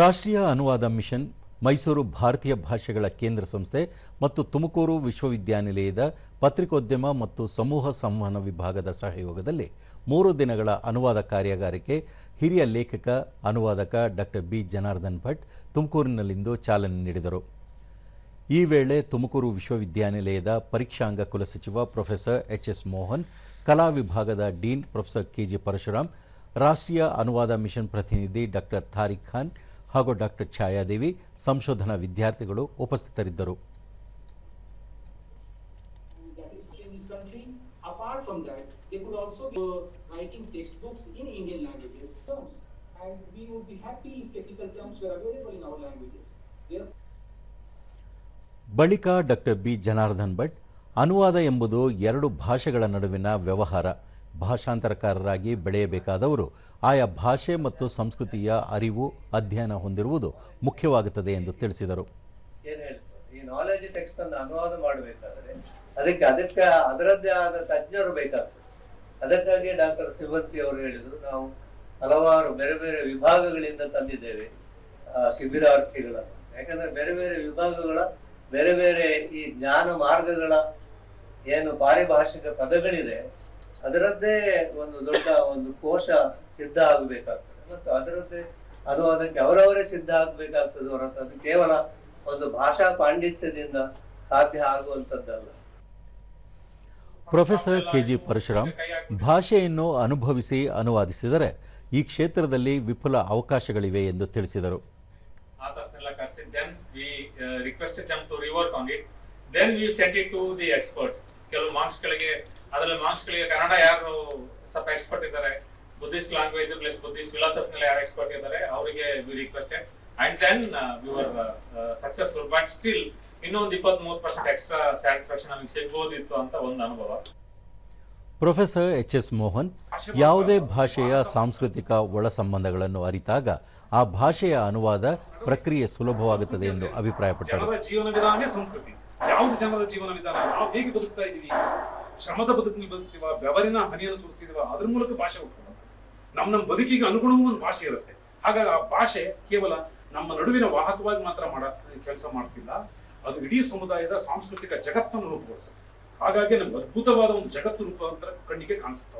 ರಾಷ್ಟ್ರೀಯ ಅನುವಾದ ಮಿಷನ್, ಮೈಸೂರು ಭಾರತೀಯ ಭಾಷೆಗಳ ಕೇಂದ್ರ ಸಂಸ್ಥೆ ಮತ್ತು ತುಮಕೂರು ವಿಶ್ವವಿದ್ಯಾನಿಲಯದ ಪತ್ರಿಕೋದ್ಯಮ ಮತ್ತು ಸಮೂಹ ಸಂವಹನ ವಿಭಾಗದ ಸಹಯೋಗದಲ್ಲಿ 3 ದಿನಗಳ ಅನುವಾದ ಕಾರ್ಯಾಗಾರಕ್ಕೆ ಹಿರಿಯ ಲೇಖಕ, ಅನುವಾದಕ ಡಾಕ್ಟರ್ ಬಿ ಜನಾರ್ದನ್ ಭಟ್ ತುಮಕೂರಿನಲ್ಲಿಂದು ಚಾಲನೆ ನೀಡಿದರು. ಈ ವೇಳೆ ತುಮಕೂರು ವಿಶ್ವವಿದ್ಯಾನಿಲಯದ ಪರೀಕ್ಷಾಂಗ ಕುಲಸಚಿವ ಪ್ರೊಫೆಸರ್ ಎಚ್.ಎಸ್. ಮೋಹನ್, ಕಲಾ ವಿಭಾಗದ ಡೀನ್ ಪ್ರೊಫೆಸರ್ ಕೆ.ಜಿ. ಪರಶುರಾಮ್, ರಾಷ್ಟ್ರೀಯ ಅನುವಾದ ಮಿಷನ್ ಪ್ರತಿನಿಧಿ ಡಾಕ್ಟರ್ ತಾರಿಕ್ ಖಾನ್ ಹಾಗೂ ಡಾಕ್ಟರ್ ಛಾಯಾದೇವಿ, ಸಂಶೋಧನಾ ವಿದ್ಯಾರ್ಥಿಗಳು ಉಪಸ್ಥಿತರಿದ್ದರು. ಬಳಿಕ ಡಾಕ್ಟರ್ ಬಿ ಜನಾರ್ದನ್ ಭಟ್, ಅನುವಾದ ಎಂಬುದು 2 ಭಾಷೆಗಳ ನಡುವಿನ ವ್ಯವಹಾರ. ಭಾಷಾಂತರಕಾರರಾಗಿ ಬೆಳೆಯಬೇಕಾದವರು ಆಯಾ ಭಾಷೆ ಮತ್ತು ಸಂಸ್ಕೃತಿಯ ಅರಿವು, ಅಧ್ಯಯನ ಹೊಂದಿರುವುದು ಮುಖ್ಯವಾಗುತ್ತದೆ ಎಂದು ತಿಳಿಸಿದರು. ಈ ನಾಲೆಜ್ ಟೆಕ್ಸ್ಟ್ ಅನ್ನು ಅನುವಾದ ಮಾಡಬೇಕಾದ್ರೆ ಅದಕ್ಕೆ ಅದರದ್ದೇ ಆದ ತಜ್ಞರು ಬೇಕಾಗ್ತದೆ. ಅದಕ್ಕಾಗಿ ಡಾಕ್ಟರ್ ಶಿವಂತಿ ಅವರು ಹೇಳಿದ್ರು, ನಾವು ಹಲವಾರು ಬೇರೆ ಬೇರೆ ವಿಭಾಗಗಳಿಂದ ತಂದಿದ್ದೇವೆ ಶಿಬಿರಾರ್ಥಿಗಳನ್ನು. ಯಾಕಂದ್ರೆ ಬೇರೆ ಬೇರೆ ವಿಭಾಗಗಳ ಬೇರೆ ಬೇರೆ ಈ ಜ್ಞಾನ ಮಾರ್ಗಗಳ ಏನು ಪಾರಿಭಾಷಿಕ ಪದಗಳಿದೆ, ಅದರದ್ದೇ ಒಂದು ದೊಡ್ಡ ಒಂದು ಕೋಶ ಸಿದ್ಧ ಆಗಬೇಕಾಗ್ತದೆ ಮತ್ತು ಅದರದ್ದೇ ಅನುವಾದಕ್ಕೆ ಅವರವರೇ ಸಿದ್ಧ ಆಗಬೇಕಾಗ್ತದೆ ಹೊರತು ಅದು ಕೇವಲ ಒಂದು ಭಾಷಾ ಪಾಂಡಿತ್ಯದಿಂದ ಸಾಧ್ಯ ಆಗುವಂಥದ್ದಲ್ಲ. Professor KG. ಪರಶುರಾಮ್, ಭಾಷೆಯನ್ನು ಅನುಭವಿಸಿ ಅನುವಾದಿಸಿದರೆ ಈ ಕ್ಷೇತ್ರದಲ್ಲಿ ವಿಪುಲ ಅವಕಾಶಗಳಿವೆ ಎಂದು ತಿಳಿಸಿದರು. ಅದರಲ್ಲಿ ಮಾರ್ಕ್ಸ್ಗಳಿಗೆ ಕನ್ನಡ ಯಾರು ಸ್ವಲ್ಪ ಎಕ್ಸ್ಪರ್ಟ್ ಇದ್ದಾರೆ, Buddhist language plus Buddhist philosophy ಯಾರು ಎಕ್ಸ್ಪರ್ಟ್ ಇದ್ದಾರೆ ಅವರಿಗೆ we requested and then we were successful. But still ಇನ್ನೊಂದು 23% ಎಕ್ಸ್ಟ್ರಾ ಸ್ಯಾಟಿಸ್ಫ್ಯಾಕ್ಷನ್ ನಮಗೆ ಸಿಗಬಹುದಿತ್ತು ಅಂತ ಒಂದು ಅನುಭವ. ಪ್ರೊಫೆಸರ್ ಎಚ್.ಎಸ್. ಮೋಹನ್, ಯಾವುದೇ ಭಾಷೆಯ ಸಾಂಸ್ಕೃತಿಕ ಒಳ ಸಂಬಂಧಗಳನ್ನು ಅರಿತಾಗ ಆ ಭಾಷೆಯ ಅನುವಾದ ಪ್ರಕ್ರಿಯೆ ಸುಲಭವಾಗುತ್ತದೆ ಎಂದು ಅಭಿಪ್ರಾಯಪಟ್ಟರು. ಜನರ ಜೀವನ ವಿಧಾನವೇ ಸಂಸ್ಕೃತಿ. ಯಾವುದು ಜನರ ಜೀವನ ವಿಧಾನ, ನಾವು ಹೇಗೆ ಬದುಕ್ತಾ ಇದ್ದೀವಿ, ಶ್ರಮದ ಬದುಕಿನ ಬದುಕ್ತೀವ, ಬೆವರಿನ ಹನಿಯನ್ನು ಸುರಿಸ್ತಿದೀವ, ಅದ್ರ ಮೂಲಕ ಭಾಷೆ ಹುಟ್ಟುತ್ತೆ. ನಮ್ಮ ಬದುಕಿಗೆ ಅನುಗುಣವೂ ಒಂದು ಭಾಷೆ ಇರುತ್ತೆ. ಹಾಗಾಗಿ ಆ ಭಾಷೆ ಕೇವಲ ನಮ್ಮ ನಡುವಿನ ವಾಹಕವಾಗಿ ಮಾತ್ರ ಕೆಲಸ ಮಾಡ್ತಿಲ್ಲ, ಅದು ಇಡೀ ಸಮುದಾಯದ ಸಾಂಸ್ಕೃತಿಕ ಜಗತ್ತನ್ನು ರೂಪುಗೊಳಿಸುತ್ತೆ. ಹಾಗಾಗಿ ನಮ್ಗೆ ಅದ್ಭುತವಾದ ಒಂದು ಜಗತ್ತು ರೂಪಾಂತರ ಕಣ್ಣಿಗೆ ಕಾಣಿಸುತ್ತೆ.